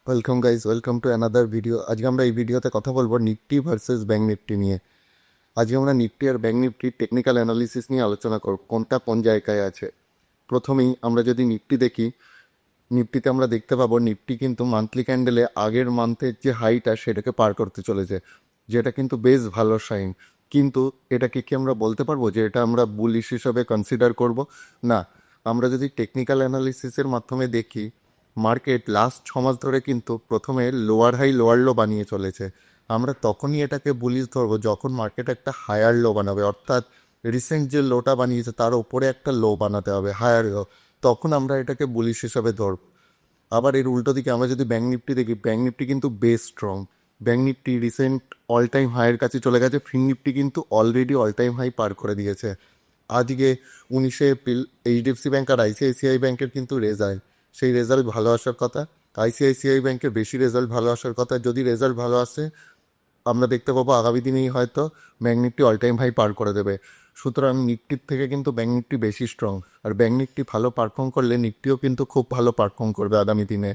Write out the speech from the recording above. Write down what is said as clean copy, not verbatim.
Welcome guys, welcome to another video. আজকে আমরা এই ভিডিওতে কথা বলবো নিফটি ভার্সেস ব্যাঙ্ক নিফটি নিয়ে। আজকে আমরা নিফটি আর ব্যাঙ্ক নিফটির টেকনিক্যাল অ্যানালিসিস নিয়ে আলোচনা করব, কোনটা কোন জায়গায় আছে। প্রথমেই আমরা যদি নিফটি দেখি, নিফটিতে আমরা দেখতে পাবো নিফটি কিন্তু মান্থলি ক্যান্ডেলে আগের মান্থের যে হাইটা সেটাকে পার করতে চলেছে, যেটা কিন্তু বেশ ভালো সাইন। কিন্তু এটাকে কি আমরা বলতে পারবো যে এটা আমরা বুলিশ হিসাবে কনসিডার করব? না। আমরা যদি টেকনিক্যাল অ্যানালিসিসের মাধ্যমে দেখি, মার্কেট লাস্ট 6 মাস ধরে কিন্তু প্রথমে লোয়ার হাই লোয়ার লো বানিয়ে চলেছে। আমরা তখনই এটাকে বুলিশ ধরবো যখন মার্কেট একটা হায়ার লো বানাবে, অর্থাৎ রিসেন্ট যে লোটা বানিয়েছে তার ওপরে একটা লো বানাতে হবে, হায়ার লো। তখন আমরা এটাকে বুলিশ হিসাবে ধরব। আবার এর উল্টো দিকে আমরা যদি ব্যাঙ্ক নিফটি দেখি, ব্যাঙ্ক নিফটি কিন্তু বেশ strong. Bank Nifty recent all time হাইয়ের কাছে চলে গেছে, ফিন নিফটি কিন্তু অলরেডি অল টাইম হাই পার করে দিয়েছে। আজকে 19 এপ্রিল এইচডিএফসি ব্যাঙ্ক আর আইসিআইসিআই ব্যাঙ্কের কিন্তু রেজাল্ট, সেই রেজাল্ট ভালো আসার কথা। আইসিআইসিআই ব্যাঙ্কের বেশি রেজাল্ট ভালো আসার কথা। যদি রেজাল্ট ভালো আসে, আমরা দেখতে পাবো আগামী দিনেই হয়তো bank Nifty all time high পার করে দেবে। সুতরাং নিফটির থেকে কিন্তু ব্যাঙ্ক নিফটি বেশি স্ট্রং, আর ব্যাঙ্ক নিফটি ভালো পারফর্ম করলে নিফটিও কিন্তু খুব ভালো পারফর্ম করবে আগামী দিনে।